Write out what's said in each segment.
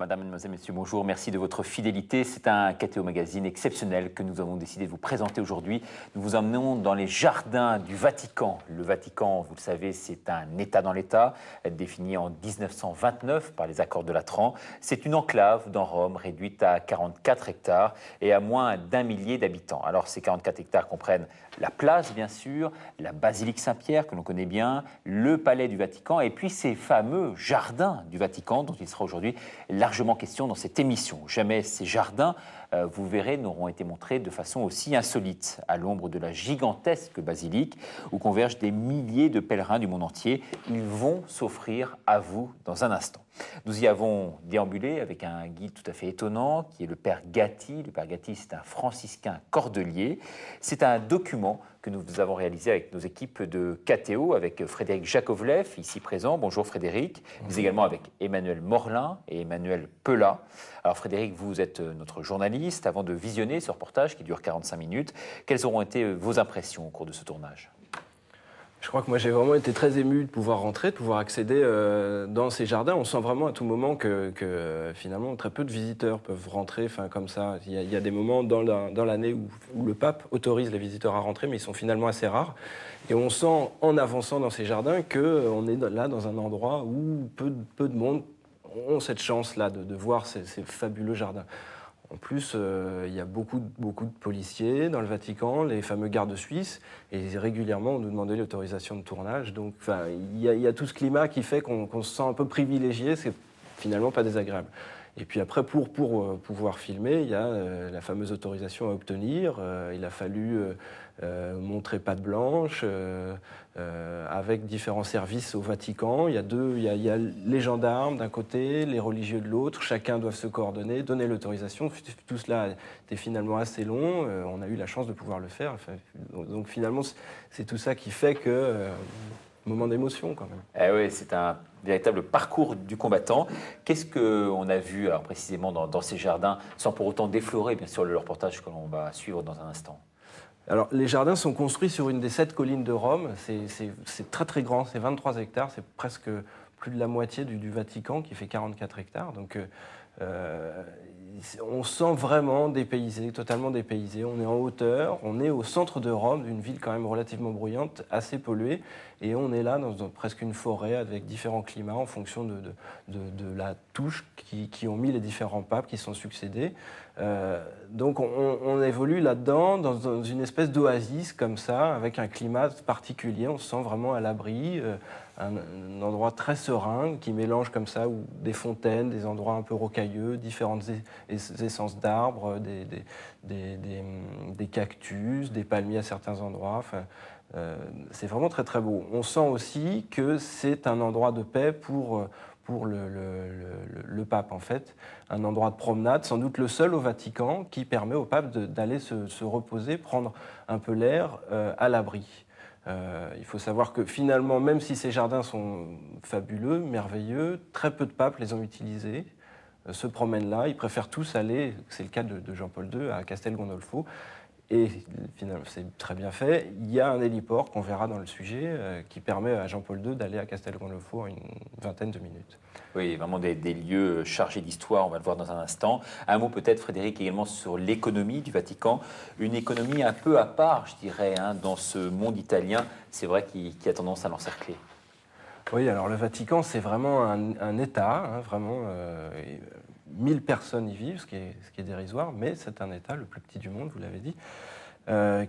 Madame, Mademoiselle, Messieurs, bonjour. Merci de votre fidélité. C'est un KTO Magazine exceptionnel que nous avons décidé de vous présenter aujourd'hui. Nous vous emmenons dans les jardins du Vatican. Le Vatican, vous le savez, c'est un État dans l'État, défini en 1929 par les accords de Latran. C'est une enclave dans Rome, réduite à 44 hectares et à moins d'1 millier d'habitants. Alors, ces 44 hectares comprennent la place, bien sûr, la basilique Saint-Pierre, que l'on connaît bien, le palais du Vatican, et puis ces fameux jardins du Vatican, dont il sera aujourd'hui largement question dans cette émission. Jamais ces jardins, vous verrez, n'auront été montrés de façon aussi insolite, à l'ombre de la gigantesque basilique, où convergent des milliers de pèlerins du monde entier. Ils vont s'offrir à vous dans un instant. Nous y avons déambulé avec un guide tout à fait étonnant, qui est le Père Gatti. Le Père Gatti, c'est un franciscain cordelier. C'est un document que nous avons réalisé avec nos équipes de KTO, avec Frédéric Jakovlev, ici présent. Bonjour Frédéric. Mais également avec Emmanuel Morlin et Emmanuel Pelat. Alors Frédéric, vous êtes notre journaliste. Avant de visionner ce reportage qui dure 45 minutes, quelles auront été vos impressions au cours de ce tournage ? Je crois que moi j'ai vraiment été très ému de pouvoir rentrer, de pouvoir accéder dans ces jardins. On sent vraiment à tout moment que finalement très peu de visiteurs peuvent rentrer comme ça. Il y a des moments dans l'année où le pape autorise les visiteurs à rentrer, mais ils sont finalement assez rares. Et on sent en avançant dans ces jardins qu'on est là dans un endroit où peu de monde ont cette chance-là de voir ces fabuleux jardins. En plus, il y a beaucoup de policiers dans le Vatican, les fameux gardes suisses, et régulièrement on nous demandait l'autorisation de tournage. Donc il y a tout ce climat qui fait qu'on se sent un peu privilégié, c'est finalement pas désagréable. Et puis après, pour pouvoir filmer, il y a la fameuse autorisation à obtenir. Il a fallu montrer patte blanche avec différents services au Vatican. Il y a les gendarmes d'un côté, les religieux de l'autre. Chacun doit se coordonner, donner l'autorisation. Tout cela était finalement assez long. On a eu la chance de pouvoir le faire. Donc finalement, c'est tout ça qui fait que... moment d'émotion quand même. Eh oui, c'est un véritable parcours du combattant. Qu'est-ce qu'on a vu alors, précisément dans ces jardins, sans pour autant déflorer bien sûr le reportage que l'on va suivre dans un instant? Alors, les jardins sont construits sur une des 7 collines de Rome. C'est très très grand, c'est 23 hectares, c'est presque plus de la moitié du Vatican qui fait 44 hectares. Donc on sent vraiment dépaysé, totalement dépaysé. On est en hauteur, on est au centre de Rome, d'une ville quand même relativement bruyante, assez polluée, et on est là dans presque une forêt avec différents climats en fonction de la touche qui ont mis les différents papes qui sont succédés. Donc on évolue là-dedans dans une espèce d'oasis comme ça, avec un climat particulier. On se sent vraiment à l'abri, un endroit très serein qui mélange comme ça des fontaines, des endroits un peu rocailleux, différentes essences d'arbres, des cactus, des palmiers à certains endroits. Enfin, c'est vraiment très très beau. On sent aussi que c'est un endroit de paix pour le pape, en fait. Un endroit de promenade, sans doute le seul au Vatican qui permet au pape d'aller se reposer, prendre un peu l'air à l'abri. Il faut savoir que finalement, même si ces jardins sont fabuleux, merveilleux, très peu de papes les ont utilisés, se promènent là. Ils préfèrent tous aller, c'est le cas de Jean-Paul II, à Castel Gandolfo. Et finalement, c'est très bien fait. Il y a un héliport qu'on verra dans le sujet qui permet à Jean-Paul II d'aller à Castel Gandolfo en une vingtaine de minutes. Oui, vraiment des lieux chargés d'histoire, on va le voir dans un instant. Un mot peut-être, Frédéric, également sur l'économie du Vatican. Une économie un peu à part, je dirais, dans ce monde italien, c'est vrai, qui a tendance à l'encercler. Oui, alors le Vatican, c'est vraiment un État, vraiment... 1000 personnes y vivent, ce qui est dérisoire, mais c'est un État, le plus petit du monde, vous l'avez dit,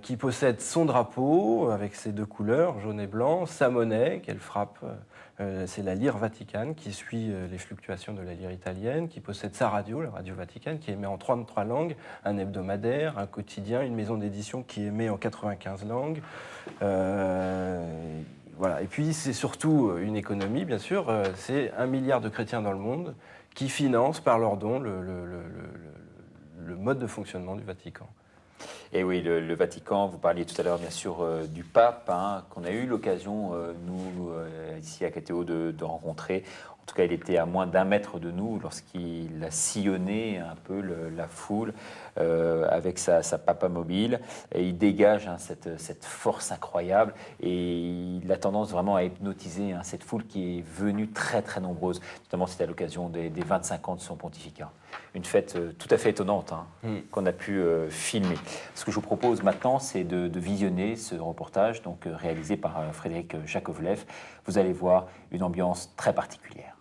qui possède son drapeau avec ses 2 couleurs, jaune et blanc, sa monnaie qu'elle frappe, c'est la lyre vaticane qui suit les fluctuations de la lyre italienne, qui possède sa radio, la radio Vaticane, qui émet en 33 langues, un hebdomadaire, un quotidien, une maison d'édition qui émet en 95 langues. Voilà. Et puis c'est surtout une économie, bien sûr, c'est 1 milliard de chrétiens dans le monde qui financent par leurs dons le mode de fonctionnement du Vatican. Et oui, le Vatican, vous parliez tout à l'heure bien sûr du pape, qu'on a eu l'occasion, nous, ici à KTO, de rencontrer En tout cas, il était à moins d'1 mètre de nous lorsqu'il a sillonné un peu la foule avec sa papa mobile. Et il dégage cette force incroyable et il a tendance vraiment à hypnotiser cette foule qui est venue très très nombreuse. Notamment, c'était à l'occasion des 25 ans de son pontificat. Une fête tout à fait étonnante qu'on a pu filmer. Ce que je vous propose maintenant, c'est de visionner ce reportage donc, réalisé par Frédéric Jakovlev. Vous allez voir une ambiance très particulière.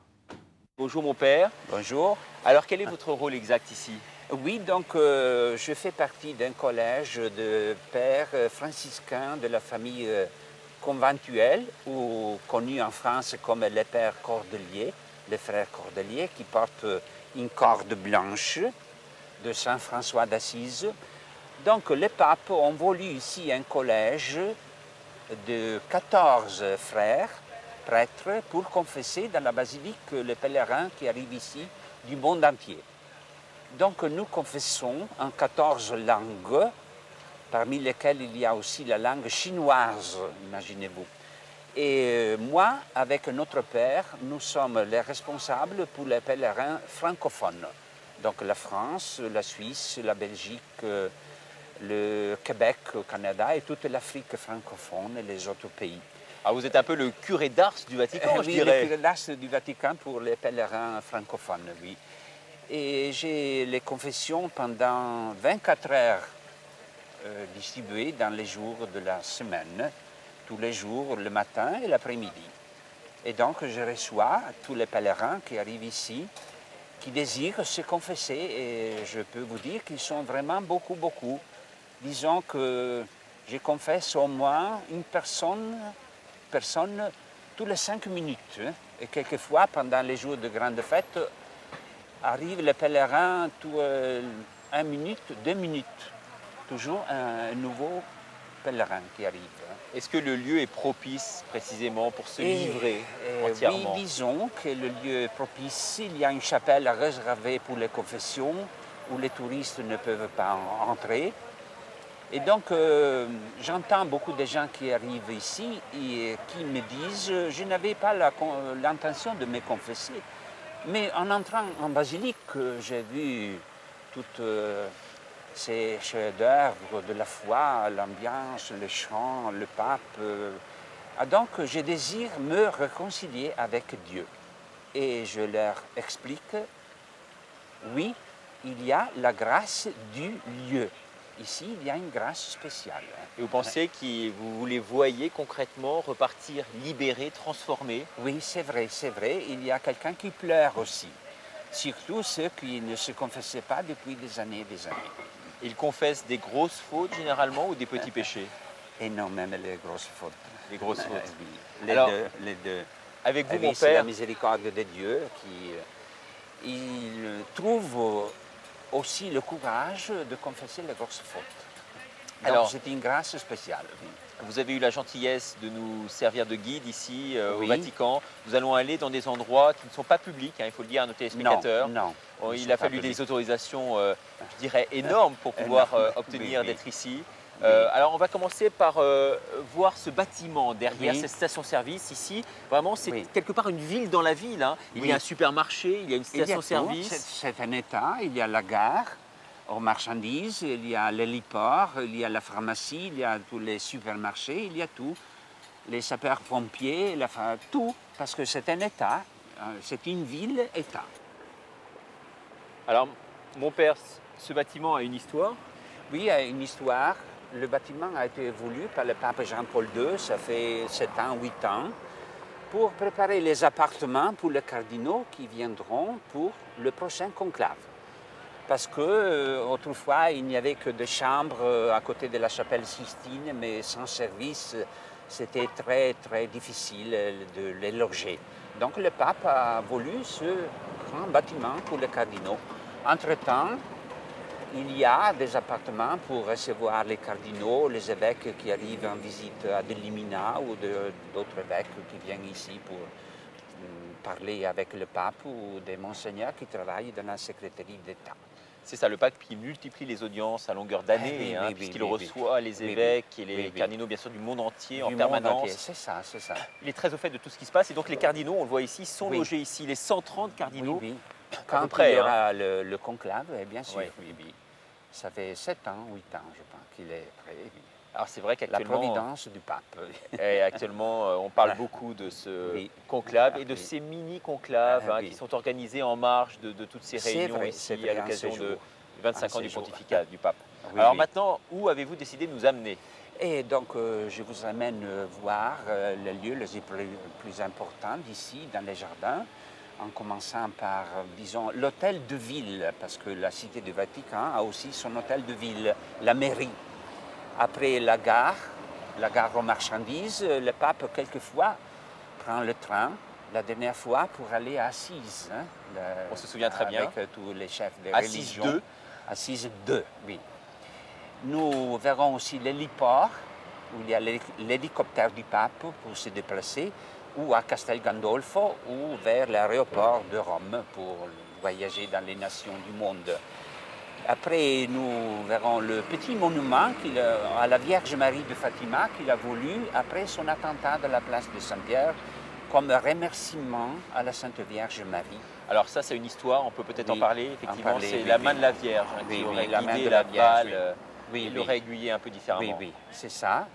Bonjour mon père. Bonjour. Alors quel est votre rôle exact ici? Oui, donc je fais partie d'un collège de pères franciscains de la famille conventuelle, ou connue en France comme les pères cordeliers, les frères cordeliers, qui portent une corde blanche de Saint François d'Assise. Donc les papes ont voulu ici un collège de 14 frères prêtres pour confesser dans la basilique les pèlerins qui arrivent ici du monde entier. Donc nous confessons en 14 langues, parmi lesquelles il y a aussi la langue chinoise, imaginez-vous. Et moi, avec notre père, nous sommes les responsables pour les pèlerins francophones. Donc la France, la Suisse, la Belgique, le Québec au Canada et toute l'Afrique francophone et les autres pays. Alors vous êtes un peu le curé d'Ars du Vatican, je Oui, dirais. le curé d'Ars du Vatican pour les pèlerins francophones, oui. Et j'ai les confessions pendant 24 heures distribuées dans les jours de la semaine, tous les jours, le matin et l'après-midi. Et donc je reçois tous les pèlerins qui arrivent ici, qui désirent se confesser, et je peux vous dire qu'ils sont vraiment beaucoup. Disons que je confesse au moins une personne tous les 5 minutes. Et quelquefois, pendant les jours de grandes fêtes, arrivent les pèlerins tout 1 minute, 2 minutes. Toujours un nouveau pèlerin qui arrive. Est-ce que le lieu est propice précisément pour se livrer entièrement? Oui, disons que le lieu est propice. Il y a une chapelle réservée pour les confessions où les touristes ne peuvent pas entrer. Et donc, j'entends beaucoup de gens qui arrivent ici et qui me disent « je n'avais pas l'intention de me confesser ». Mais en entrant en basilique, j'ai vu toutes ces chefs-d'œuvre de la foi, l'ambiance, le chant, le pape. Donc, je désire me réconcilier avec Dieu. Et je leur explique « oui, il y a la grâce du lieu ». Ici, il y a une grâce spéciale. Et vous pensez que vous les voyez concrètement repartir libérés, transformés? Oui, c'est vrai. Il y a quelqu'un qui pleure aussi. Surtout ceux qui ne se confessaient pas depuis des années et des années. Ils confessent des grosses fautes généralement ou des petits péchés? Et non, même les grosses fautes. Les grosses fautes. Oui. Les deux. Avec vous, oui, mon c'est père, la miséricorde de Dieu qui il trouve aussi le courage de confesser les grosses fautes. Donc, alors, c'est une grâce spéciale. vous avez eu la gentillesse de nous servir de guide ici au Oui. Vatican. Nous allons aller dans des endroits qui ne sont pas publics, il faut le dire à nos téléspectateurs. Non. Bon, il a fallu des autorisations, je dirais, énormes pour pouvoir obtenir d'être ici. Alors on va commencer par voir ce bâtiment derrière cette station-service ici. Vraiment, c'est quelque part une ville dans la ville. Il y a un supermarché, il y a une station-service. C'est un état, il y a la gare aux marchandises, il y a l'héliport, il y a la pharmacie, il y a tous les supermarchés, il y a tout. Les sapeurs-pompiers, tout, parce que c'est un état, c'est une ville-état. Alors, mon père, ce bâtiment a une histoire? Oui, il y a une histoire. Le bâtiment a été voulu par le pape Jean-Paul II, ça fait 7 ans, 8 ans, pour préparer les appartements pour les cardinaux qui viendront pour le prochain conclave. Parce que autrefois, il n'y avait que des chambres à côté de la chapelle Sistine, mais sans service, c'était très difficile de les loger. Donc le pape a voulu ce grand bâtiment pour les cardinaux. Entre-temps, il y a des appartements pour recevoir les cardinaux, les évêques qui arrivent en visite à Delimina ou d'autres évêques qui viennent ici pour parler avec le pape ou des monseigneurs qui travaillent dans la secrétaire d'État. C'est ça, le pape qui multiplie les audiences à longueur d'année, Oui, hein, oui, puisqu'il oui, reçoit les oui, évêques et les oui, oui. cardinaux, bien sûr, du monde entier en Du monde permanence. entier. C'est ça, c'est ça. Il est très au fait de tout ce qui se passe. Et donc les cardinaux, on le voit ici, sont Oui. logés ici. Les 130 cardinaux, Oui, oui. à peu Quand près, il y aura le conclave, bien sûr, Oui. oui, oui. Ça fait 7 ans, 8 ans, je pense, qu'il est prêt. Oui. Alors c'est vrai La qu'actuellement, providence du pape. on parle beaucoup de ce Oui. conclave et de Oui. ces mini-conclaves Ah, oui. qui sont organisés en marge de toutes ces C'est réunions vrai, ici c'est vrai, à un l'occasion séjour. de 25 Un ans du séjour. pontificat du pape. Oui, Alors oui. maintenant, où avez-vous décidé de nous amener? Et donc, je vous amène voir les lieux les plus importants d'ici, dans les jardins, en commençant par, disons, l'hôtel de ville, parce que la Cité du Vatican a aussi son hôtel de ville, la mairie. Après la gare aux marchandises, le pape, quelquefois, prend le train, la dernière fois, pour aller à Assise. Hein, On se souvient très bien. Avec tous les chefs des Assise religions. 2. Assise 2, oui. Nous verrons aussi l'héliport, où il y a l'hélicoptère du pape pour se déplacer, ou à Castel Gandolfo, ou vers l'aéroport de Rome pour voyager dans les nations du monde. Après, nous verrons le petit monument à la Vierge Marie de Fatima qu'il a voulu après son attentat de la place de Saint-Pierre, comme remerciement à la Sainte Vierge Marie. Alors ça, c'est une histoire, on peut peut-être Oui, en parler. en Effectivement, parler, c'est oui, la oui. main de la Vierge Oui, qui oui, aurait la main guidé de la la Vierge, balle oui. et Oui, l'aurait oui. aiguillé un peu différemment. Oui, oui, c'est ça.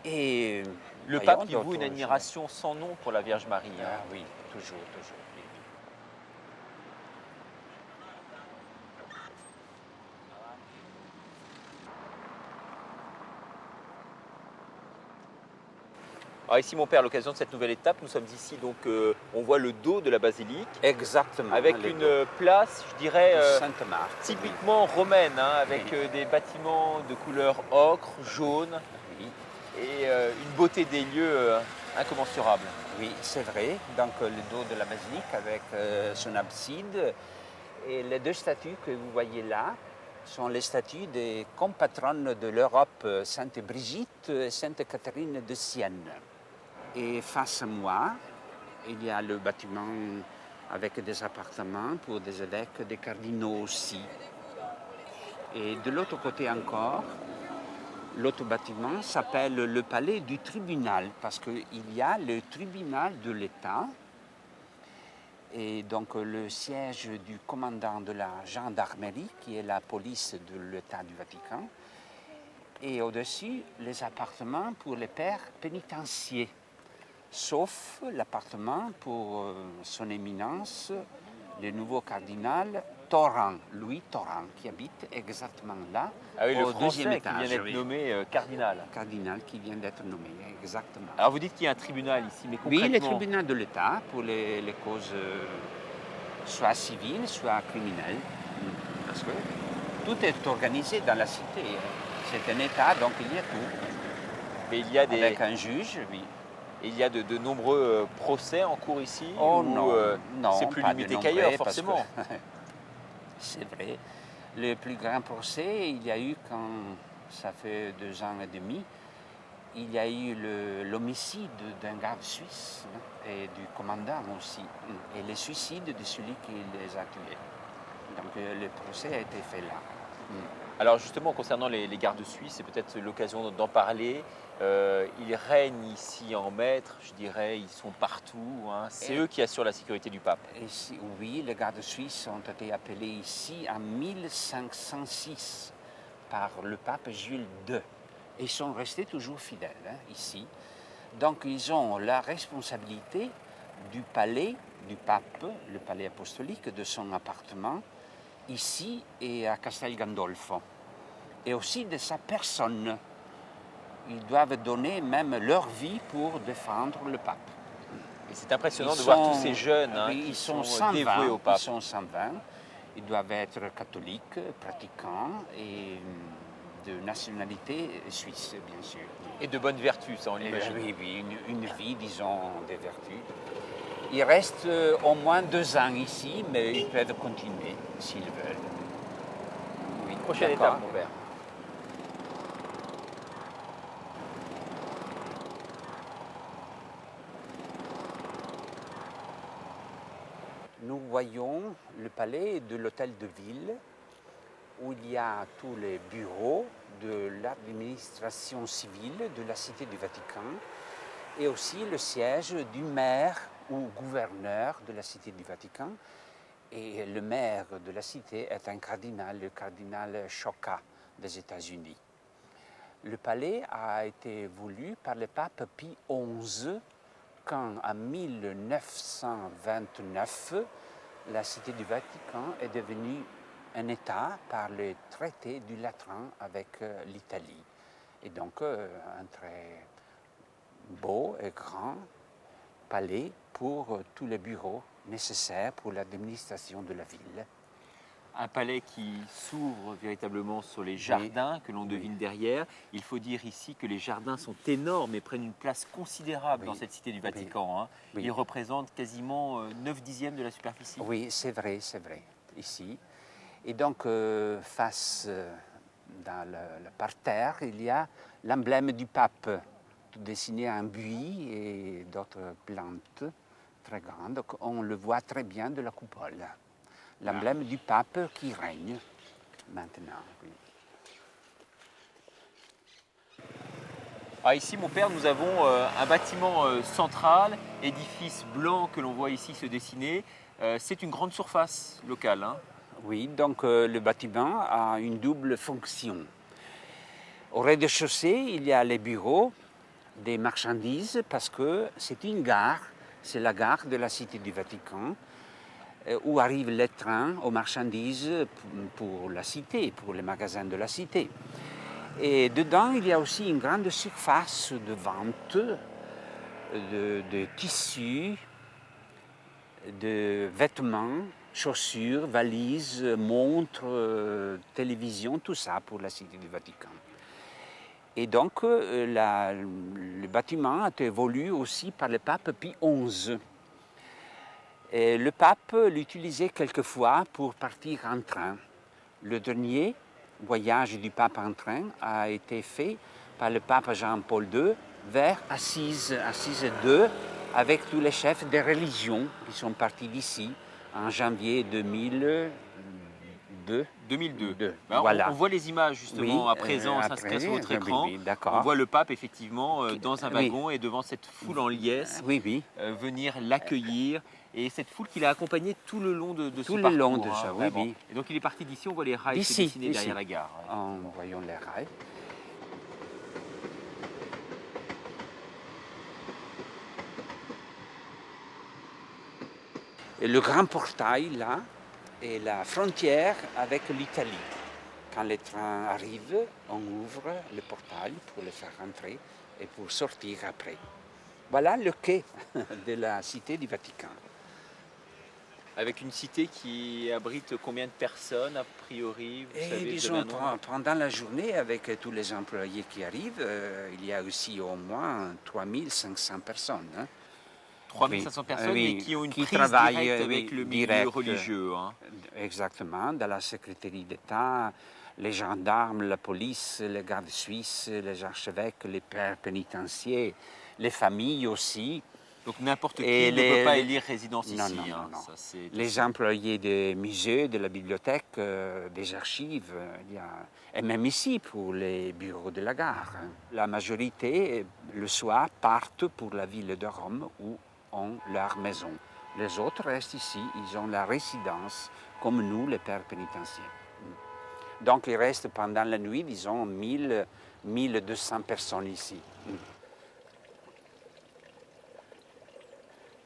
Et Le voyons pape qui voue une d'autres admiration sans nom pour la Vierge Marie. choses. hein. Ah oui, toujours, toujours. Oui, oui. Alors ici, mon père, à l'occasion de cette nouvelle étape, nous sommes ici, donc on voit le dos de la basilique, Exactement. avec les une deux. place, je dirais, De Sainte-Marthe. typiquement romaine, hein, avec Oui. des bâtiments de couleur ocre, jaune, Oui, et une beauté des lieux incommensurable. oui, c'est vrai. Donc le dos de la basilique avec son abside. Et les deux statues que vous voyez là sont les statues des compatronnes de l'Europe, Sainte Brigitte et Sainte Catherine de Sienne. Et face à moi, il y a le bâtiment avec des appartements pour des évêques, des cardinaux aussi. Et de l'autre côté encore, l'autre bâtiment s'appelle le palais du tribunal parce qu'il y a le tribunal de l'État et donc le siège du commandant de la gendarmerie qui est la police de l'État du Vatican et au-dessus les appartements pour les pères pénitenciers, sauf l'appartement pour son éminence, le nouveau cardinal Torrent, Louis Torrent, qui habite exactement là, Ah oui, le au deuxième français qui vient étage. d'être oui. nommé cardinal. Cardinal qui vient d'être nommé, exactement. Alors vous dites qu'il y a un tribunal ici, mais concrètement... Oui, le tribunal de l'État pour les causes soit civiles, soit criminelles. Parce que tout est organisé dans la cité. C'est un État, donc il y a tout. Mais il y a des... Avec un juge, oui. Et il y a de nombreux procès en cours ici Oh ou, non, non, c'est plus pas de limité nombreux, qu'ailleurs, parce que- forcément. C'est vrai. Le plus grand procès, il y a eu quand ça fait 2 ans et demi, il y a eu l'homicide d'un garde suisse hein, et du commandant aussi, et le suicide de celui qui les a tués. Donc le procès a été fait là. Alors justement, concernant les gardes suisses, c'est peut-être l'occasion d'en parler. Ils règnent ici en maître, je dirais, ils sont partout. hein. C'est eux qui assurent la sécurité du pape. Ici, oui, les gardes suisses ont été appelés ici en 1506 par le pape Jules II. Et ils sont restés toujours fidèles hein, ici. Donc ils ont la responsabilité du palais du pape, le palais apostolique, de son appartement, ici et à Castel Gandolfo. Et aussi de sa personne. Ils doivent donner même leur vie pour défendre le pape. Et c'est impressionnant Ils de voir sont- tous ces jeunes hein, oui, qui ils sont dévoués 120, au pape. Ils sont 120. Ils doivent être catholiques, pratiquants et de nationalité suisse, bien sûr. Et de bonnes vertus, ça on Et, l'imagine. oui, oui, une vie, disons, des vertus. Ils restent au moins 2 ans ici, mais ils peuvent continuer s'ils veulent. Oui, Prochaine d'accord. étape, mon père. Nous voyons le palais de l'hôtel de ville où il y a tous les bureaux de l'administration civile de la Cité du Vatican et aussi le siège du maire ou gouverneur de la Cité du Vatican. Et le maire de la cité est un cardinal, le cardinal Sciocca des États-Unis. Le palais a été voulu par le pape Pie XI quand, en 1929, la Cité du Vatican est devenue un État par le traité du Latran avec l'Italie. Et donc, un très beau et grand palais pour tous les bureaux nécessaires pour l'administration de la ville. Un palais qui s'ouvre véritablement sur les jardins que l'on devine derrière. Il faut dire ici que les jardins sont énormes et prennent une place considérable dans cette cité du Vatican. Oui. Ils représentent quasiment 9/10 de la superficie. Oui, c'est vrai, ici. Et donc, face dans le parterre, il y a l'emblème du pape, dessiné en buis et d'autres plantes très grandes. Donc, on le voit très bien de la coupole. L'emblème du pape qui règne maintenant. Oui. Ah, ici, mon père, nous avons un bâtiment central, édifice blanc que l'on voit ici se dessiner. C'est une grande surface locale. Oui, donc le bâtiment a une double fonction. Au rez-de-chaussée, il y a les bureaux des marchandises parce que c'est une gare, c'est la gare de la Cité du Vatican où arrivent les trains aux marchandises pour la cité, pour les magasins de la cité. Et dedans, il y a aussi une grande surface de vente de tissus, de vêtements, chaussures, valises, montres, télévision, tout ça pour la Cité du Vatican. Et donc, le bâtiment a été voulu aussi par le pape Pie XI. Et le pape l'utilisait quelquefois pour partir en train. Le dernier voyage du pape en train a été fait par le pape Jean-Paul II vers Assise II, avec tous les chefs des religions qui sont partis d'ici en janvier 2002. 2002. Voilà. On voit les images justement à présent s'inscrire sur votre écran. Oui, on voit le pape effectivement dans un wagon et devant cette foule en liesse venir l'accueillir. Et cette foule qu'il a accompagnée tout le long de ce parcours. Tout le long de ça, oui. Et donc il est parti d'ici, on voit les rails se dessiner derrière la gare. En voyant les rails. Et le grand portail là est la frontière avec l'Italie. Quand les trains arrivent, on ouvre le portail pour les faire rentrer et pour sortir après. Voilà le quai de la Cité du Vatican. Avec une cité qui abrite combien de personnes a priori disons, pendant la journée, avec tous les employés qui arrivent, il y a aussi au moins 3500 personnes. 3500 personnes, mais qui ont une prise directe avec le milieu religieux. Exactement, dans la Secrétaire d'État, les gendarmes, la police, les gardes suisses, les archevêques, les pères pénitentiaires, les familles aussi. Donc n'importe qui ne peut pas élire résidence ici. Non. Les employés des musées, de la bibliothèque, des archives, et même ici pour les bureaux de la gare. La majorité, le soir, partent pour la ville de Rome où ont leur maison. Les autres restent ici, ils ont la résidence, comme nous, les pères pénitentiaires. Donc ils restent pendant la nuit, disons, 1200 personnes ici.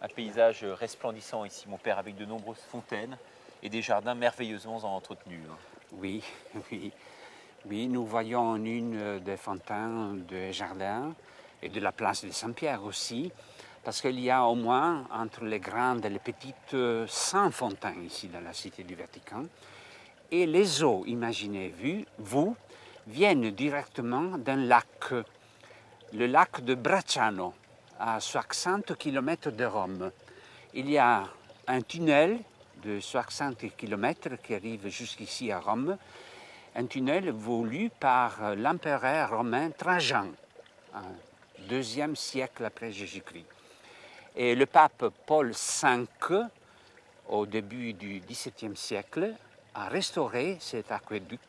Un paysage resplendissant ici, mon père, avec de nombreuses fontaines et des jardins merveilleusement entretenus. Oui, nous voyons une des fontaines des jardins et de la place de Saint-Pierre aussi, parce qu'il y a au moins entre les grandes et les petites 100 fontaines ici dans la Cité du Vatican. Et les eaux, imaginez-vous, viennent directement d'un lac, le lac de Bracciano, à 60 km de Rome. Il y a un tunnel de 60 km qui arrive jusqu'ici à Rome, un tunnel voulu par l'empereur romain Trajan, au IIe siècle après Jésus-Christ. Et le pape Paul V, au début du XVIIe siècle, a restauré cet aqueduc.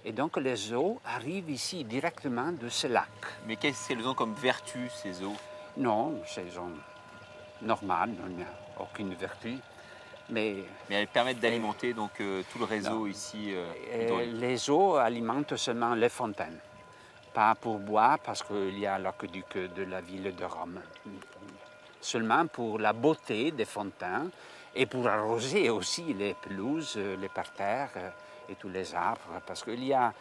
Et donc les eaux arrivent ici directement de ce lac. Mais qu'est-ce qu'elles ont comme vertu, ces eaux? Non, c'est normal, il n'y a aucune vertu. Mais elles permettent d'alimenter donc tout le réseau ici hydraulique. les eaux alimentent seulement les fontaines. Pas pour boire, parce qu'il y a l'aqueduc de la ville de Rome. Seulement pour la beauté des fontaines et pour arroser aussi les pelouses, les parterres et tous les arbres. Parce qu'il y a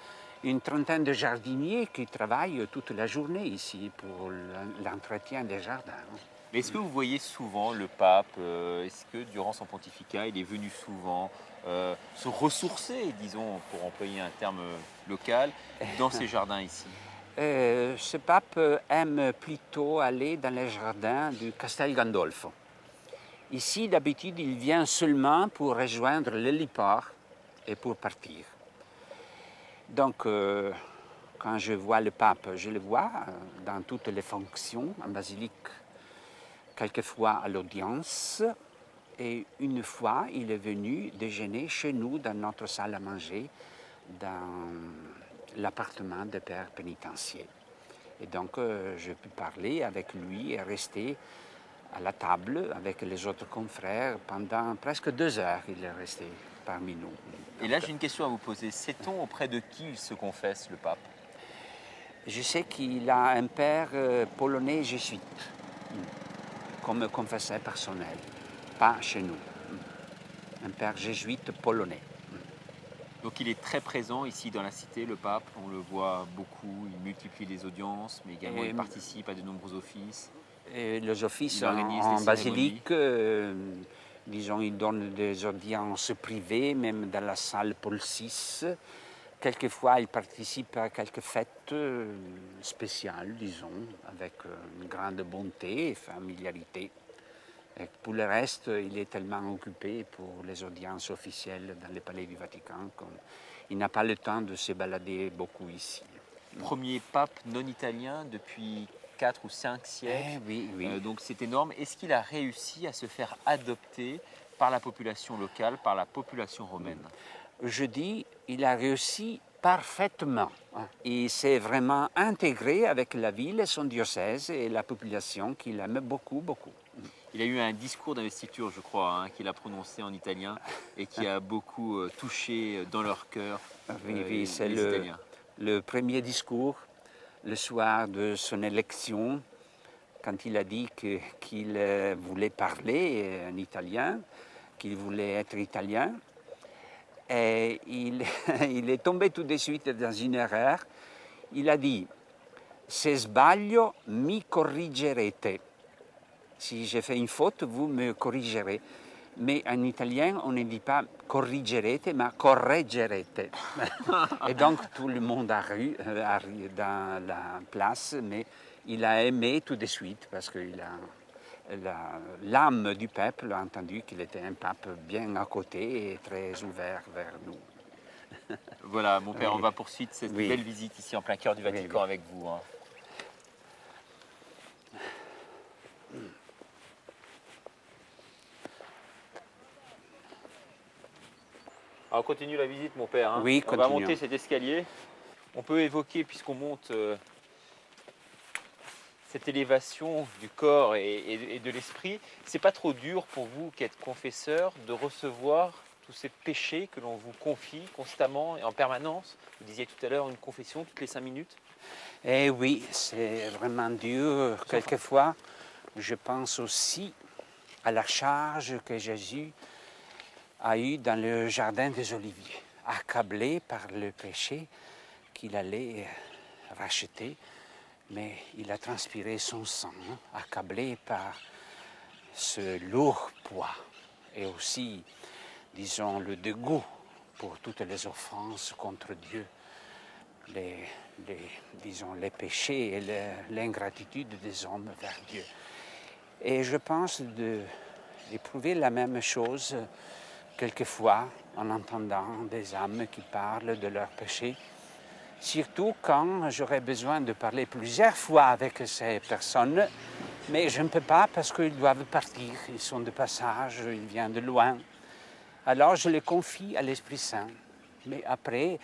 une trentaine de jardiniers qui travaillent toute la journée ici pour l'entretien des jardins. Mais est-ce que vous voyez souvent le pape, est-ce que durant son pontificat, il est venu souvent se ressourcer, disons, pour employer un terme local, dans ces jardins ici? Ce pape aime plutôt aller dans les jardins du Castel Gandolfo. Ici, d'habitude, il vient seulement pour rejoindre l'héliport et pour partir. Donc, quand je vois le pape, je le vois dans toutes les fonctions en basilique, quelquefois à l'audience. Et une fois, il est venu déjeuner chez nous dans notre salle à manger, dans l'appartement des pères pénitentiaires. Et donc, j'ai pu parler avec lui et rester à la table avec les autres confrères pendant presque 2 heures. Il est resté parmi nous. Et là, j'ai une question à vous poser. Sait-on auprès de qui il se confesse, le pape? Je sais qu'il a un père polonais jésuite, comme confesseur personnel, pas chez nous. Un père jésuite polonais. Donc il est très présent ici dans la cité, le pape. On le voit beaucoup, il multiplie les audiences, mais également il participe à de nombreux offices. Et les offices organise en des basilique, disons, il donne des audiences privées, même dans la salle Paul VI. Quelquefois, il participe à quelques fêtes spéciales, disons, avec une grande bonté et familiarité. Et pour le reste, il est tellement occupé pour les audiences officielles dans le palais du Vatican qu'il n'a pas le temps de se balader beaucoup ici. Premier pape non italien depuis 4 ou 5 siècles. Oui, oui. Donc c'est énorme. Est-ce qu'il a réussi à se faire adopter par la population locale, par la population romaine? Je dis, il a réussi parfaitement. Il s'est vraiment intégré avec la ville, son diocèse et la population qu'il aime beaucoup, beaucoup. Il a eu un discours d'investiture, je crois, qu'il a prononcé en italien et qui a beaucoup touché dans leur cœur Oui, c'est les Italiens. Le premier discours, le soir de son élection, quand il a dit qu'il voulait parler en italien, qu'il voulait être italien. Et il est tombé tout de suite dans une erreur. Il a dit « Se sbaglio, mi corrigerete ». Si j'ai fait une faute, vous me corrigerez. Mais en italien, on ne dit pas corrigerete, mais correggerete. Et donc, tout le monde a ri dans la place, mais il a aimé tout de suite parce que l'âme du peuple a entendu qu'il était un pape bien à côté et très ouvert vers nous. Voilà, mon père, Oui. on va poursuivre cette Oui. belle visite ici en plein cœur du Vatican Oui. avec vous. Alors, on continue la visite, mon père. Oui, on va continuons. monter cet escalier. On peut évoquer, puisqu'on monte cette élévation du corps et de l'esprit, c'est pas trop dur pour vous, qui êtes confesseur, de recevoir tous ces péchés que l'on vous confie constamment et en permanence? Vous disiez tout à l'heure une confession toutes les 5 minutes. Eh oui, c'est vraiment dur. Quelquefois, je pense aussi à la charge que Jésus a eue dans le jardin des Oliviers, accablé par le péché qu'il allait racheter, mais il a transpiré son sang, accablé par ce lourd poids et aussi, disons, le dégoût pour toutes les offenses contre Dieu, les péchés et l'ingratitude des hommes vers Dieu. Et je pense d'éprouver la même chose quelquefois en entendant des âmes qui parlent de leurs péchés, surtout quand j'aurais besoin de parler plusieurs fois avec ces personnes, mais je ne peux pas parce qu'ils doivent partir, ils sont de passage, ils viennent de loin. Alors je les confie à l'Esprit Saint. Mais après,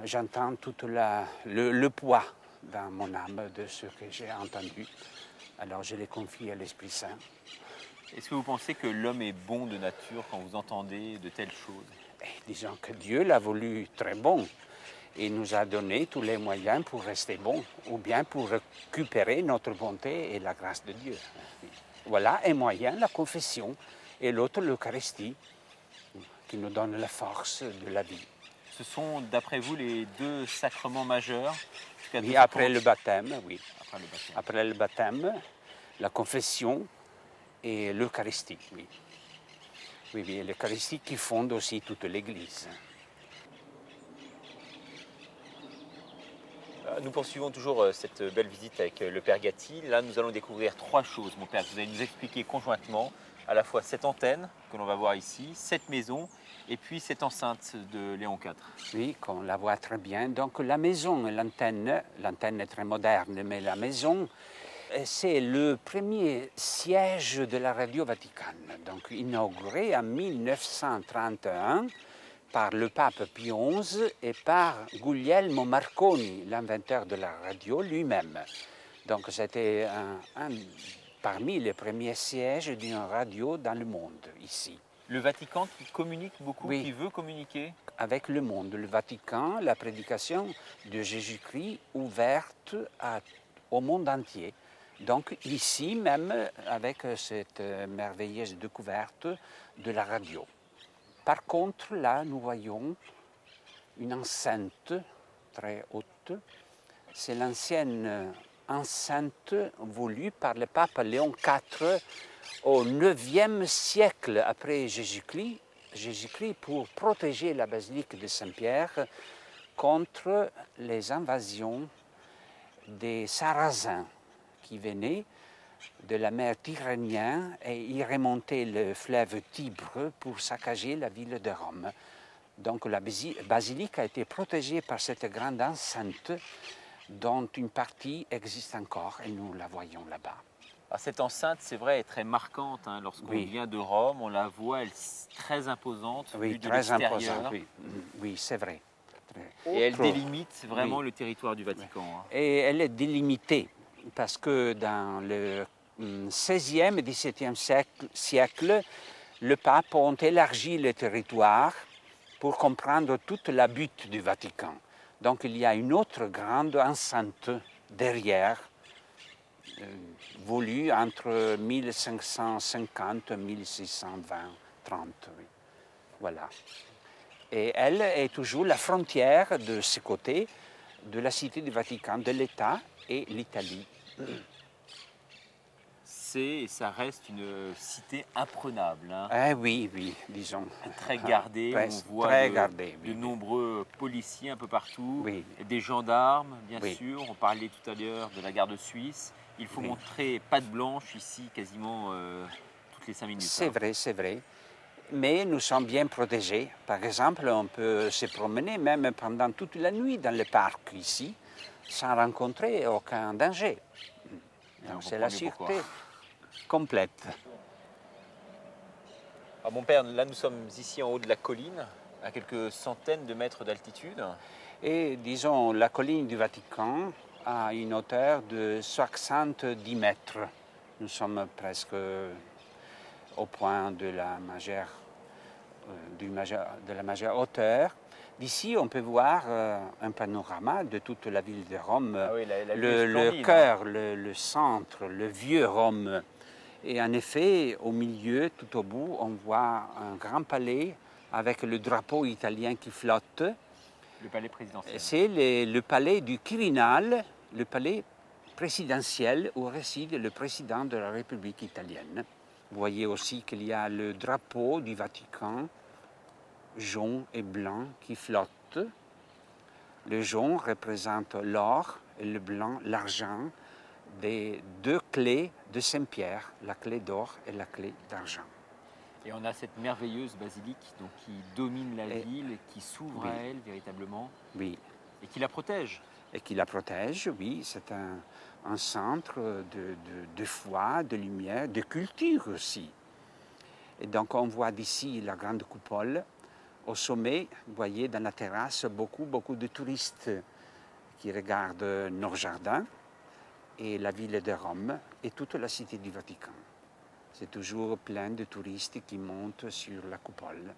j'entends tout le poids dans mon âme de ce que j'ai entendu. Alors je les confie à l'Esprit Saint. Est-ce que vous pensez que l'homme est bon de nature quand vous entendez de telles choses? Disons que Dieu l'a voulu très bon et nous a donné tous les moyens pour rester bon ou bien pour récupérer notre bonté et la grâce de Dieu. Voilà un moyen, la confession, et l'autre l'Eucharistie, qui nous donne la force de la vie. Ce sont, d'après vous, les deux sacrements majeurs? Et après le baptême, oui. Après le baptême. Après le baptême, la confession et l'Eucharistie, oui. Oui, oui, l'Eucharistie qui fonde aussi toute l'Église. Nous poursuivons toujours cette belle visite avec le Père Gatti. Là, nous allons découvrir 3 choses, mon Père. Vous allez nous expliquer conjointement à la fois cette antenne que l'on va voir ici, cette maison et puis cette enceinte de Léon IV. Oui, qu'on la voit très bien. Donc la maison et l'antenne est très moderne, mais la maison, c'est le premier siège de la Radio Vaticane, donc inauguré en 1931 par le pape Pie XI et par Guglielmo Marconi, l'inventeur de la radio lui-même. Donc c'était parmi les premiers sièges d'une radio dans le monde, ici. Le Vatican qui communique beaucoup, Oui. qui veut communiquer? Avec le monde, le Vatican, la prédication de Jésus-Christ ouverte au monde entier. Donc ici même, avec cette merveilleuse découverte de la radio. Par contre, là, nous voyons une enceinte très haute. C'est l'ancienne enceinte voulue par le pape Léon IV au IXe siècle après Jésus-Christ pour protéger la basilique de Saint-Pierre contre les invasions des Sarrasins qui venaient de la mer Tyrrhénienne et y remontaient le fleuve Tibre pour saccager la ville de Rome. Donc la basilique a été protégée par cette grande enceinte dont une partie existe encore et nous la voyons là-bas. Alors, cette enceinte, c'est vrai, est très marquante. Hein. Lorsqu'on Oui. vient de Rome, on la voit, elle est très imposante, vue Oui, de très l'extérieur. imposante, oui, oui c'est vrai. Et elle Autre- délimite vraiment Oui. le territoire du Vatican. Hein. Et elle est délimitée parce que dans le XVIe et XVIIe siècle, le pape a élargi le territoire pour comprendre toute la butte du Vatican. Donc il y a une autre grande enceinte derrière, voulue entre 1550 et 1620, 30. Oui. Voilà. Et elle est toujours la frontière de ce côté de la cité du Vatican, de l'État et l'Italie. C'est et ça reste une cité imprenable. Hein. Ah oui, oui, disons. Très gardée, on voit très de, gardée, de oui. nombreux policiers un peu partout, Oui. des gendarmes bien Oui. sûr, on parlait tout à l'heure de la garde suisse, il faut Oui. montrer patte blanche ici quasiment toutes les 5 minutes. C'est hein. vrai, c'est vrai. Mais nous sommes bien protégés. Par exemple, on peut se promener même pendant toute la nuit dans le parc ici, sans rencontrer aucun danger. on Donc c'est la comprend mieux pourquoi. sûreté complète. Alors, mon père, là nous sommes ici en haut de la colline, à quelques centaines de mètres d'altitude. Et disons, la colline du Vatican a une hauteur de 70 mètres. Nous sommes presque au point de la majeure, de la majeure hauteur. D'ici, on peut voir un panorama de toute la ville de Rome, Ah oui, la vue est le splendide, cœur, le centre, le vieux Rome. Et en effet, au milieu, tout au bout, on voit un grand palais avec le drapeau italien qui flotte. Le palais présidentiel. C'est le palais du Quirinal, le palais présidentiel où réside le président de la République italienne. Vous voyez aussi qu'il y a le drapeau du Vatican, jaune et blanc, qui flotte. Le jaune représente l'or et le blanc l'argent des 2 clés de Saint-Pierre, la clé d'or et la clé d'argent. Et on a cette merveilleuse basilique donc, qui domine la Et- ville, qui s'ouvre Oui. à elle véritablement Oui, et qui la protège. et qui la protège, oui, c'est un centre de foi, de lumière, de culture aussi. Et donc on voit d'ici la grande coupole. Au sommet, vous voyez dans la terrasse beaucoup de touristes qui regardent nos jardins et la ville de Rome et toute la cité du Vatican. C'est toujours plein de touristes qui montent sur la coupole.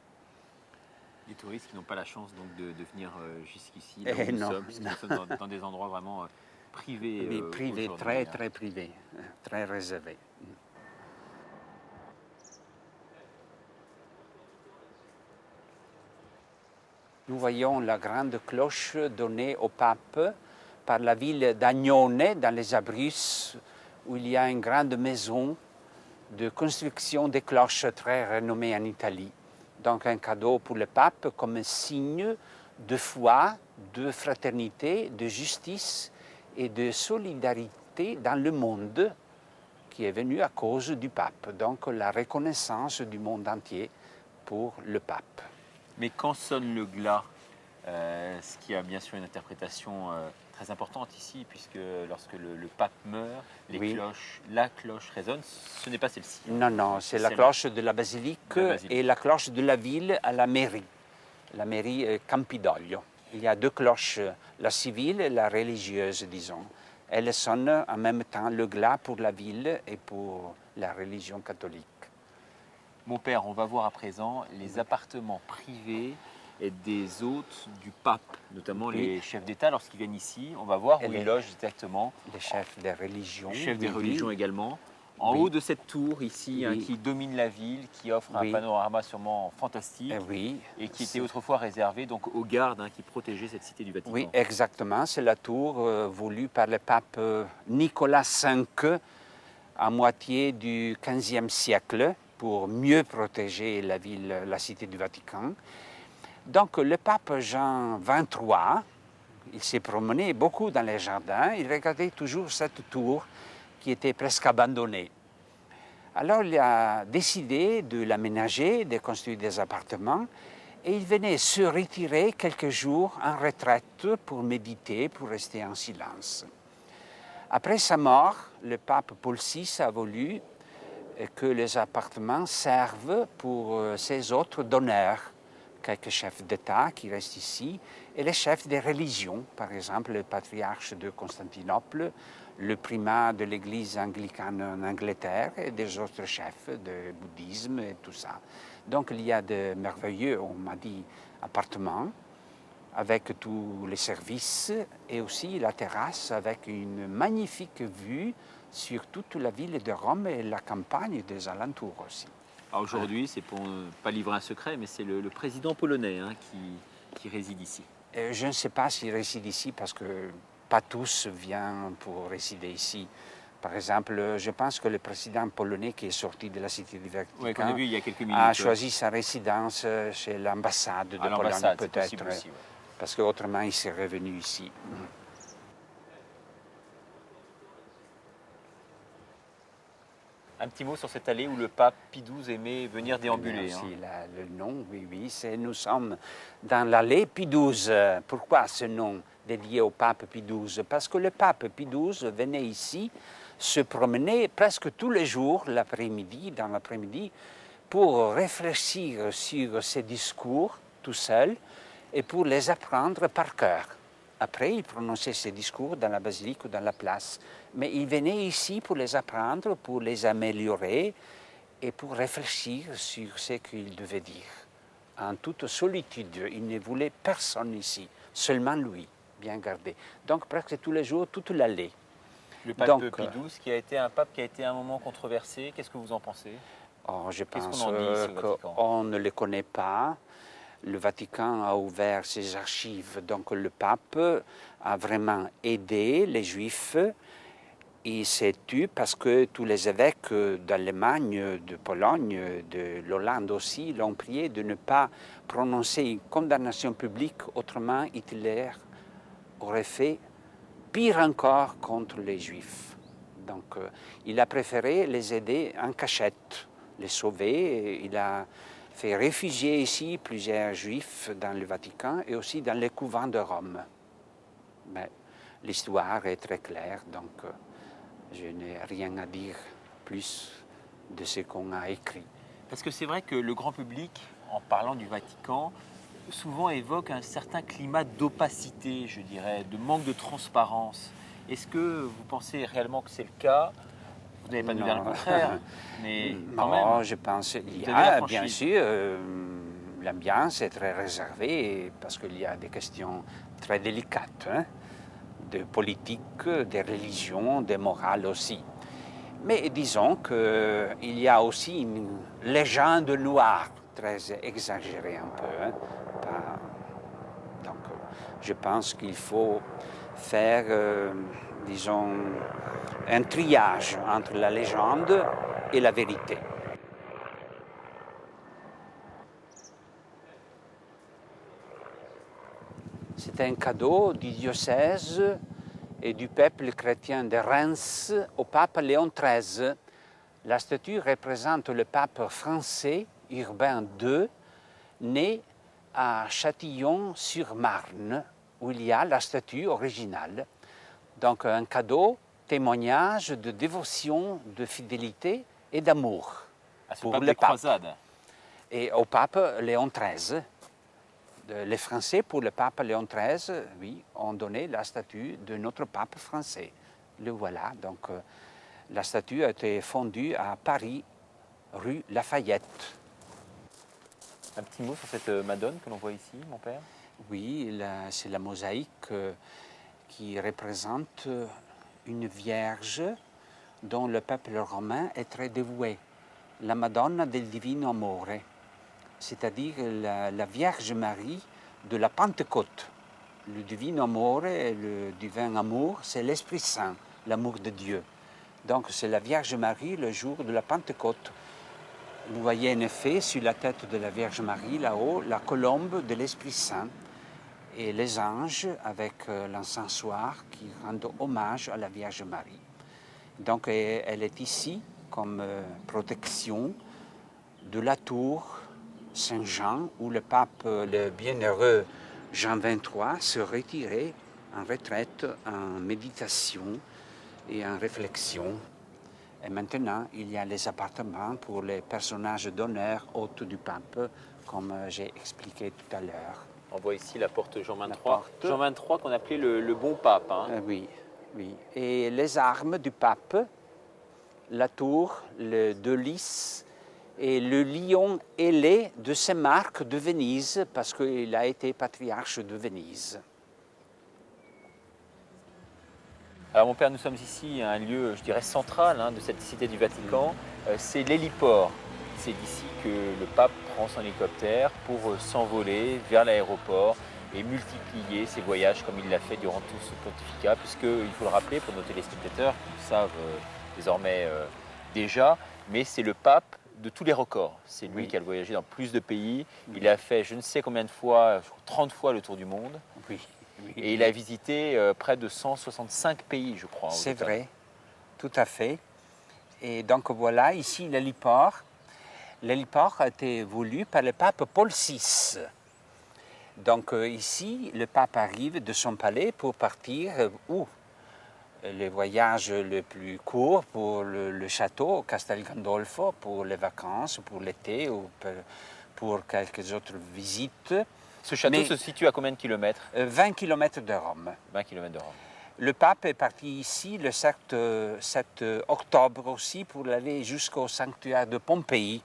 Des touristes qui n'ont pas la chance donc de venir jusqu'ici, là où nous sommes, puisque nous sommes dans des endroits vraiment privés. Mais privés, très privés, très réservés. Nous voyons la grande cloche donnée au pape par la ville d'Agnone, dans les Abruzzes, où il y a une grande maison de construction des cloches très renommée en Italie. Donc un cadeau pour le pape comme un signe de foi, de fraternité, de justice et de solidarité dans le monde qui est venu à cause du pape. Donc la reconnaissance du monde entier pour le pape. Mais quand sonne le glas, ce qui a bien sûr une interprétation très importante ici, puisque lorsque le pape meurt, la cloche résonne, ce n'est pas celle-ci. Non, c'est la cloche de la basilique et la cloche de la ville à la mairie Campidoglio. Il y a deux cloches, la civile et la religieuse, disons. Elles sonnent en même temps le glas pour la ville et pour la religion catholique. Mon père, on va voir à présent les appartements privés et des hôtes du pape, notamment les chefs d'État lorsqu'ils viennent ici. On va voir où ils logent exactement. Les chefs des religions. Les chefs des religions également. En haut de cette tour ici, qui domine la ville, qui offre un panorama sûrement fantastique et qui était autrefois réservé donc aux gardes qui protégeaient cette cité du Vatican. Oui, exactement. C'est la tour voulue par le pape Nicolas V à moitié du XVe siècle, pour mieux protéger la ville, la cité du Vatican. Donc le pape Jean XXIII, il s'est promené beaucoup dans les jardins, il regardait toujours cette tour qui était presque abandonnée. Alors il a décidé de l'aménager, de construire des appartements, et il venait se retirer quelques jours en retraite pour méditer, pour rester en silence. Après sa mort, le pape Paul VI a voulu que les appartements servent pour ses autres donneurs, quelques chefs d'État qui restent ici, et les chefs des religions, par exemple le patriarche de Constantinople, le primat de l'église anglicane en Angleterre et des autres chefs de bouddhisme et tout ça. Donc il y a de merveilleux, on m'a dit, appartements avec tous les services et aussi la terrasse avec une magnifique vue sur toute la ville de Rome et la campagne des alentours aussi. Aujourd'hui, c'est pour ne pas livrer un secret, mais c'est le président polonais qui réside ici. Je ne sais pas s'il réside ici parce que pas tous viennent pour résider ici. Par exemple, je pense que le président polonais qui est sorti de la cité du Vatican qu'on a vu il y a quelques minutes, a choisi sa résidence chez l'ambassade de Pologne, peut-être, parce qu'autrement il serait revenu ici. Un petit mot sur cette allée où le pape Pie XII aimait venir déambuler. Merci, le nom, oui, nous sommes dans l'allée Pie XII. Pourquoi ce nom dédié au pape Pie XII? Parce que le pape Pie XII venait ici se promener presque tous les jours, dans l'après-midi, pour réfléchir sur ses discours tout seul et pour les apprendre par cœur. Après, il prononçait ses discours dans la basilique ou dans la place. Mais il venait ici pour les apprendre, pour les améliorer et pour réfléchir sur ce qu'il devait dire. En toute solitude, il ne voulait personne ici, seulement lui, bien gardé. Donc presque tous les jours, toute l'allée. Le pape Pie XII, qui a été un pape qui a été un moment controversé, qu'est-ce que vous en pensez? Je pense qu'on ne le connaît pas. Le Vatican a ouvert ses archives, donc le pape a vraiment aidé les Juifs. Il s'est tu parce que tous les évêques d'Allemagne, de Pologne, de l'Hollande aussi, l'ont prié de ne pas prononcer une condamnation publique, autrement Hitler aurait fait pire encore contre les Juifs. Donc il a préféré les aider en cachette, les sauver. Il a fait réfugier ici plusieurs Juifs dans le Vatican et aussi dans les couvents de Rome. Mais l'histoire est très claire, donc je n'ai rien à dire plus de ce qu'on a écrit. Parce que c'est vrai que le grand public, en parlant du Vatican, souvent évoque un certain climat d'opacité, je dirais, de manque de transparence. Est-ce que vous pensez réellement que c'est le cas? Vous n'avez pas nous dire le contraire, mais quand Non, même. je pense qu'il y Vous avez la a, franchise. bien sûr, l'ambiance est très réservée parce qu'il y a des questions très délicates, hein, de politique, de religion, de morale aussi. Mais disons qu'il y a aussi une légende noire très exagérée un peu. Hein, donc, je pense qu'il faut faire, disons, un triage entre la légende et la vérité. C'est un cadeau du diocèse et du peuple chrétien de Reims au pape Léon XIII. La statue représente le pape français Urbain II, né à Châtillon-sur-Marne, où il y a la statue originale. Donc un cadeau, témoignage de dévotion, de fidélité et d'amour. À ce pour pape le des pape. croisades. Et au pape Léon XIII. Les Français, pour le pape Léon XIII, oui, ont donné la statue de notre pape français. Le voilà. Donc, la statue a été fondue à Paris, rue Lafayette. Un petit mot sur cette Madone que l'on voit ici, mon père? Oui, c'est la mosaïque qui représente une vierge dont le peuple romain est très dévoué. La Madonna del Divino Amore, c'est-à-dire la Vierge Marie de la Pentecôte. Le Divino Amore, le divin amour, c'est l'Esprit Saint, l'amour de Dieu. Donc c'est la Vierge Marie le jour de la Pentecôte. Vous voyez en effet sur la tête de la Vierge Marie, là-haut, la colombe de l'Esprit Saint et les anges avec l'encensoir qui rendent hommage à la Vierge Marie. Donc elle est ici comme protection de la tour Saint-Jean, où le pape, le bienheureux Jean XXIII, se retirait en retraite, en méditation et en réflexion. Et maintenant, il y a les appartements pour les personnages d'honneur hôtes du pape, comme j'ai expliqué tout à l'heure. On voit ici la porte Jean XXIII. porte. Jean XXIII qu'on appelait le bon pape. Hein. Oui, oui. Et les armes du pape, la tour, le deux lys et le lion ailé de Saint-Marc de Venise, parce qu'il a été patriarche de Venise. Alors mon père, nous sommes ici à un lieu, je dirais, central hein, de cette cité du Vatican. C'est l'héliport. C'est d'ici que le pape prend son hélicoptère pour s'envoler vers l'aéroport et multiplier ses voyages comme il l'a fait durant tout ce pontificat, puisqu'il faut le rappeler pour nos téléspectateurs, qui le savent désormais déjà, mais c'est le pape de tous les records. C'est lui qui a voyagé dans plus de pays. Il a fait je ne sais combien de fois, 30 fois le tour du monde. Oui. Et il a visité près de 165 pays, je crois. C'est vrai, tout à fait. Et donc voilà, ici l'héliport. L'héliport a été voulu par le pape Paul VI. Donc ici, le pape arrive de son palais pour partir où le voyage le plus court pour le château, Castel Gandolfo, pour les vacances, pour l'été ou pour quelques autres visites. Ce château se situe à combien de kilomètres? 20 km de Rome. 20 km de Rome. Le pape est parti ici le 7 octobre aussi pour aller jusqu'au sanctuaire de Pompéi.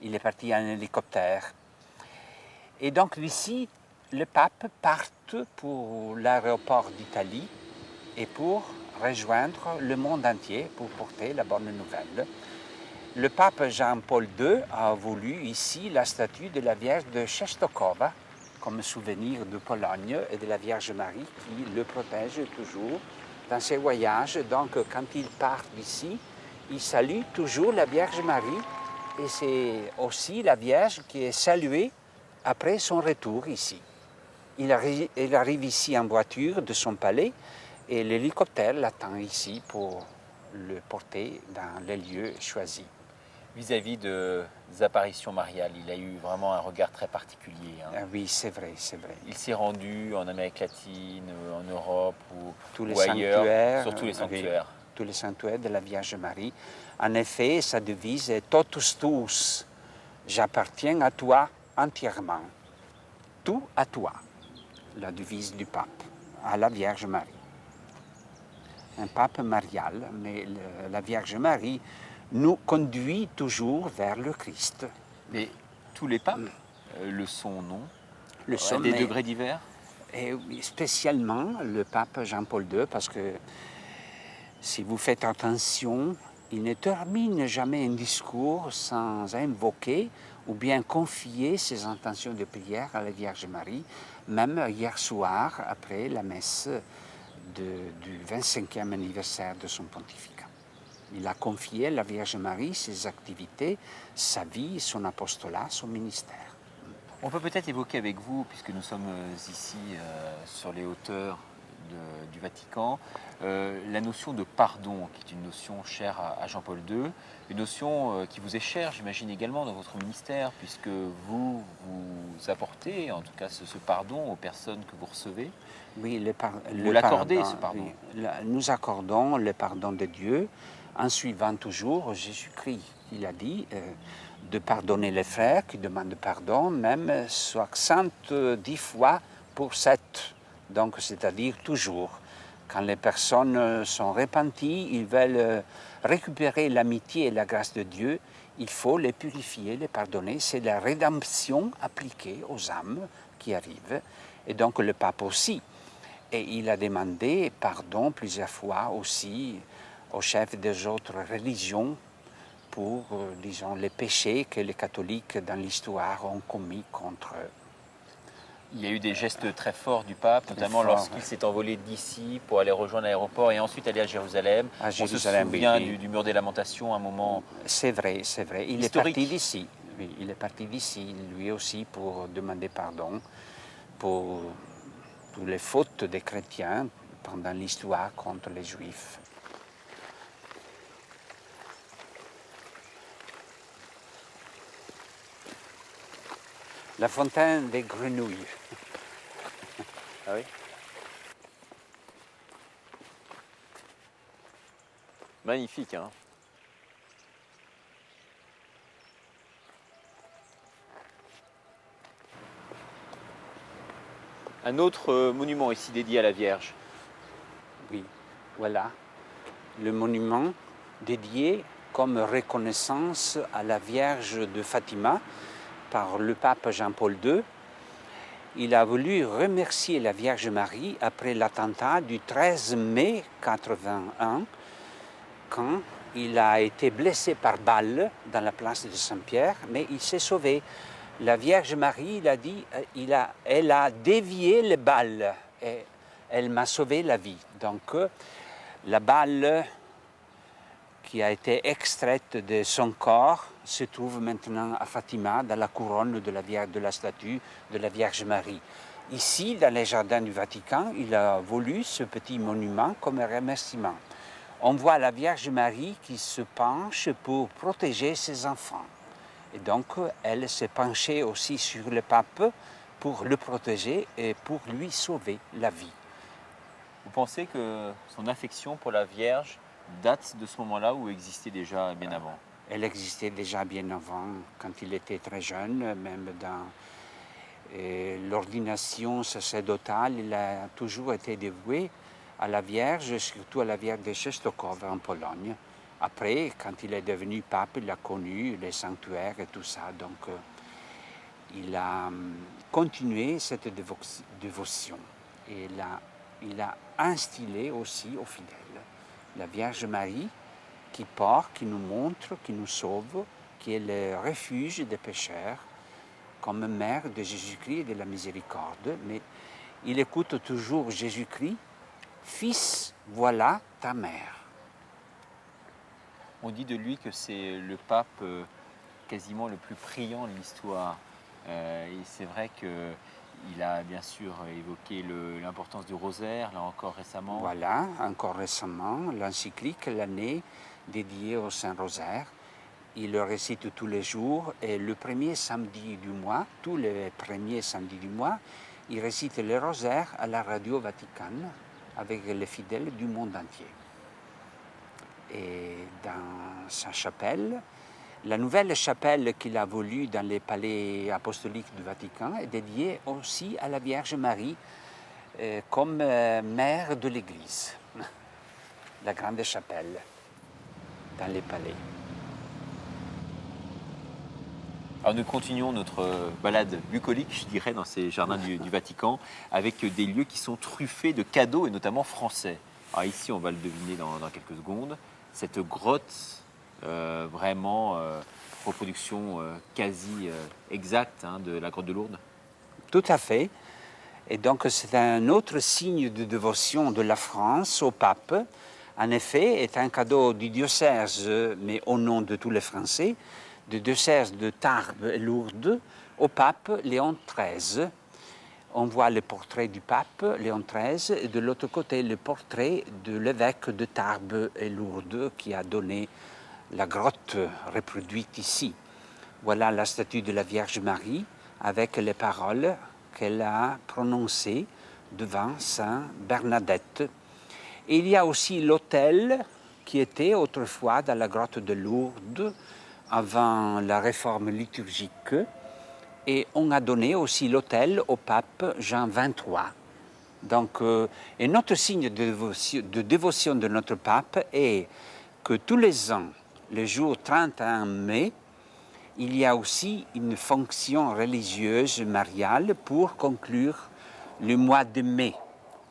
Il est parti en hélicoptère. Et donc ici, le pape part pour l'aéroport d'Italie et pour rejoindre le monde entier pour porter la bonne nouvelle. Le pape Jean-Paul II a voulu ici la statue de la Vierge de Czestochowa comme souvenir de Pologne et de la Vierge Marie qui le protège toujours dans ses voyages. Donc quand il part d'ici, il salue toujours la Vierge Marie et c'est aussi la Vierge qui est saluée après son retour ici. Il arrive ici en voiture de son palais et l'hélicoptère l'attend ici pour le porter dans les lieux choisis. Vis-à-vis des apparitions mariales, il a eu vraiment un regard très particulier. Hein. Ah oui, c'est vrai, c'est vrai. Il s'est rendu en Amérique latine, en Europe ou les ailleurs, sur tous les sanctuaires. Oui, tous les sanctuaires de la Vierge Marie. En effet, sa devise est Totus Tuus, j'appartiens à toi entièrement. Tout à toi. La devise du pape, à la Vierge Marie. Un pape marial, mais la Vierge Marie nous conduit toujours vers le Christ. Mais tous les papes le sont, non? Le À des degrés divers? Et spécialement le pape Jean-Paul II, parce que si vous faites attention, il ne termine jamais un discours sans invoquer ou bien confier ses intentions de prière à la Vierge Marie, même hier soir, après la messe du 25e anniversaire de son pontificat. Il a confié à la Vierge Marie ses activités, sa vie, son apostolat, son ministère. On peut peut-être évoquer avec vous, puisque nous sommes ici sur les hauteurs du Vatican, la notion de pardon, qui est une notion chère à Jean-Paul II, une notion qui vous est chère, j'imagine également, dans votre ministère, puisque vous apportez, en tout cas, ce pardon aux personnes que vous recevez. Oui, vous l'accordez, ce pardon. Oui, nous accordons le pardon de Dieu en suivant toujours Jésus-Christ. Il a dit de pardonner les frères qui demandent pardon, même 70 fois pour 7. Donc, c'est-à-dire toujours. Quand les personnes sont repenties, ils veulent récupérer l'amitié et la grâce de Dieu, il faut les purifier, les pardonner. C'est la rédemption appliquée aux âmes qui arrivent. Et donc, le pape aussi. Et il a demandé pardon plusieurs fois aussi aux chefs des autres religions pour, disons, les péchés que les catholiques dans l'histoire ont commis contre eux. Il y a eu des gestes très forts du pape, notamment lorsqu'il s'est envolé d'ici pour aller rejoindre l'aéroport et ensuite aller à Jérusalem. On se souvient du mur des lamentations, un moment C'est vrai, c'est vrai. Il historique. est parti d'ici. Oui, il est parti d'ici, lui aussi, pour demander pardon pour les fautes des chrétiens pendant l'histoire contre les Juifs. La fontaine des grenouilles. Ah oui. Magnifique, hein. Un autre monument ici dédié à la Vierge. Oui, voilà. Le monument dédié comme reconnaissance à la Vierge de Fatima par le pape Jean-Paul II. Il a voulu remercier la Vierge Marie après l'attentat du 13 mai 1981, quand il a été blessé par balle dans la place de Saint-Pierre, mais il s'est sauvé. La Vierge Marie, il a dit, elle a dévié les balles et elle m'a sauvé la vie. Donc, la balle qui a été extraite de son corps se trouve maintenant à Fatima, dans la couronne de la statue de la Vierge Marie. Ici, dans les jardins du Vatican, il a voulu ce petit monument comme un remerciement. On voit la Vierge Marie qui se penche pour protéger ses enfants. Et donc, elle s'est penchée aussi sur le pape pour le protéger et pour lui sauver la vie. Vous pensez que son affection pour la Vierge date de ce moment-là ou existait déjà bien avant? Elle existait déjà bien avant, quand il était très jeune, même dans l'ordination sacerdotale, il a toujours été dévoué à la Vierge, surtout à la Vierge de Częstochowa en Pologne. Après, quand il est devenu pape, il a connu les sanctuaires et tout ça, donc il a continué cette dévotion. Et il a instillé aussi aux fidèles la Vierge Marie qui porte, qui nous montre, qui nous sauve, qui est le refuge des pécheurs, comme mère de Jésus-Christ et de la miséricorde. Mais il écoute toujours Jésus-Christ, « Fils, voilà ta mère ». On dit de lui que c'est le pape quasiment le plus priant de l'histoire. Et c'est vrai qu'il a bien sûr évoqué l'importance du rosaire, là encore récemment. Voilà, encore récemment, l'encyclique, l'année dédiée au Saint-Rosaire. Il le récite tous les jours et le premier samedi du mois, tous les premiers samedis du mois, il récite le rosaire à la radio Vaticane avec les fidèles du monde entier. Et dans sa chapelle, La nouvelle chapelle qu'il a voulu dans les palais apostoliques du Vatican est dédiée aussi à la Vierge Marie comme mère de l'Église. La grande chapelle dans les palais. Alors nous continuons notre balade bucolique, je dirais, dans ces jardins du Vatican, avec des lieux qui sont truffés de cadeaux, et notamment français. Alors ici, on va le deviner dans quelques secondes, cette grotte, vraiment reproduction quasi exacte de la grotte de Lourdes. Tout à fait. Et donc c'est un autre signe de dévotion de la France au pape. En effet, c'est un cadeau du diocèse, mais au nom de tous les Français, du diocèse de Tarbes et Lourdes au pape Léon XIII. On voit le portrait du pape Léon XIII et de l'autre côté le portrait de l'évêque de Tarbes et Lourdes qui a donné la grotte reproduite ici. Voilà la statue de la Vierge Marie avec les paroles qu'elle a prononcées devant Saint Bernadette. Et il y a aussi l'autel qui était autrefois dans la grotte de Lourdes avant la réforme liturgique. Et on a donné aussi l'autel au pape Jean XXIII. Donc, et notre signe de dévotion de notre pape est que tous les ans, le jour 31 mai, il y a aussi une fonction religieuse mariale pour conclure le mois de mai,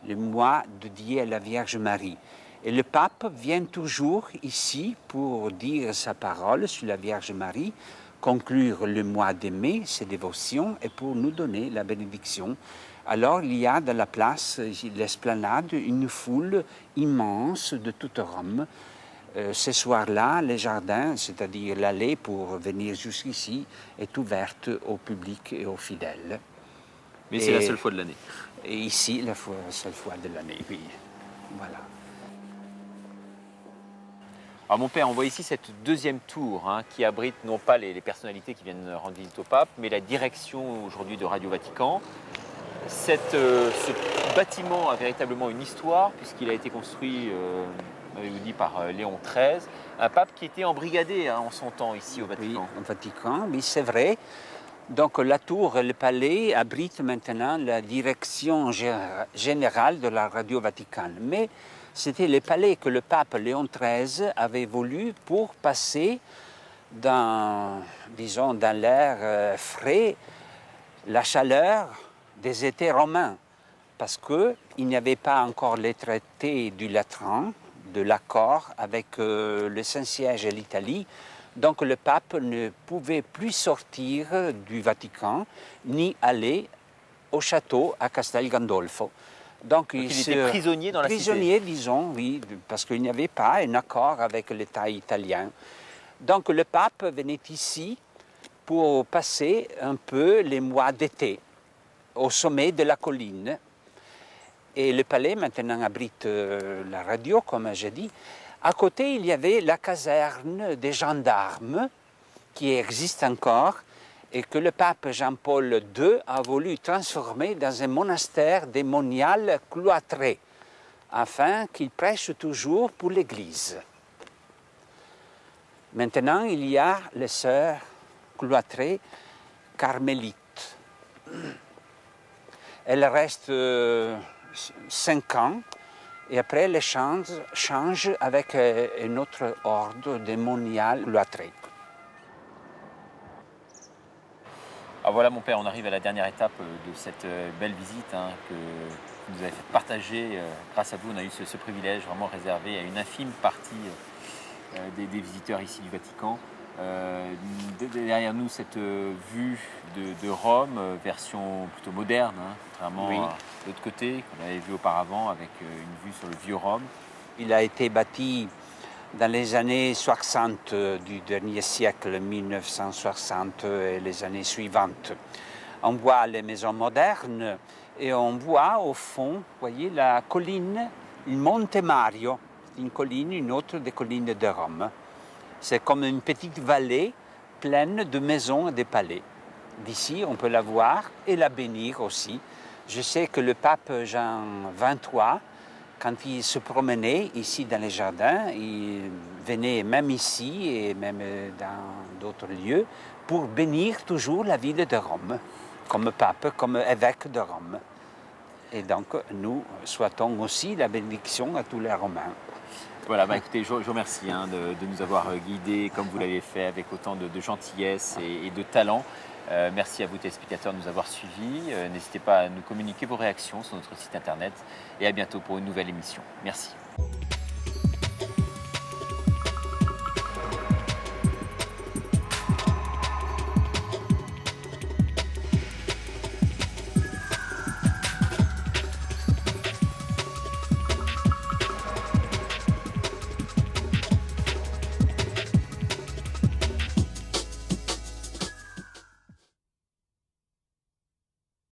le mois dédié à la Vierge Marie. Et le pape vient toujours ici pour dire sa parole sur la Vierge Marie, conclure le mois de mai, ses dévotions, et pour nous donner la bénédiction. Alors il y a dans la place, l'esplanade, une foule immense de toute Rome. Ce soir-là, les jardins, c'est-à-dire l'allée pour venir jusqu'ici, est ouverte au public et aux fidèles. Mais c'est la seule fois de l'année. Et ici, la seule fois de l'année, oui. Voilà. Alors mon père, on voit ici cette deuxième tour qui abrite non pas les personnalités qui viennent rendre visite au pape, mais la direction aujourd'hui de Radio Vatican. Ce bâtiment a véritablement une histoire puisqu'il a été construit, m'avez-vous dit, par Léon XIII, un pape qui était embrigadé en son temps ici au Vatican. Oui, au Vatican, oui, c'est vrai. Donc la tour et le palais abritent maintenant la direction générale de la Radio Vatican. Mais c'était le palais que le pape Léon XIII avait voulu pour passer dans l'air frais, la chaleur des étés romains, parce qu'il n'y avait pas encore les traités du Latran, de l'accord avec le Saint-Siège et l'Italie. Donc le pape ne pouvait plus sortir du Vatican, ni aller au château à Castel Gandolfo. Donc il était prisonnier dans la cité. Prisonnier, disons, oui, parce qu'il n'y avait pas un accord avec l'État italien. Donc le pape venait ici pour passer un peu les mois d'été, au sommet de la colline. Et le palais maintenant abrite la radio, comme j'ai dit. À côté, il y avait la caserne des gendarmes, qui existe encore, et que le pape Jean-Paul II a voulu transformer dans un monastère des moniales cloîtré, afin qu'il prêche toujours pour l'Église. Maintenant, il y a les sœurs cloîtrées carmélites. Elles restent 5 ans, et après, elles changent avec un autre ordre des moniales cloîtrées. Alors voilà mon père, on arrive à la dernière étape de cette belle visite que vous nous avez fait partager. Grâce à vous, on a eu ce privilège vraiment réservé à une infime partie des visiteurs ici du Vatican. Derrière nous, cette vue de Rome, version plutôt moderne, contrairement à l'autre côté qu'on avait vu auparavant avec une vue sur le vieux Rome. Il a été bâti dans les années 60 du dernier siècle, 1960 et les années suivantes. On voit les maisons modernes et on voit au fond, vous voyez, la colline, il Monte Mario, une colline, une autre des collines de Rome. C'est comme une petite vallée pleine de maisons et de palais. D'ici, on peut la voir et la bénir aussi. Je sais que le pape Jean XXIII quand ils se promenaient ici dans les jardins, ils venaient même ici et même dans d'autres lieux pour bénir toujours la ville de Rome, comme pape, comme évêque de Rome. Et donc, nous souhaitons aussi la bénédiction à tous les Romains. Voilà, écoutez, je vous remercie de nous avoir guidés comme vous l'avez fait avec autant de gentillesse et de talent. Merci à vous téléspectateurs de nous avoir suivis. N'hésitez pas à nous communiquer vos réactions sur notre site internet et à bientôt pour une nouvelle émission. Merci.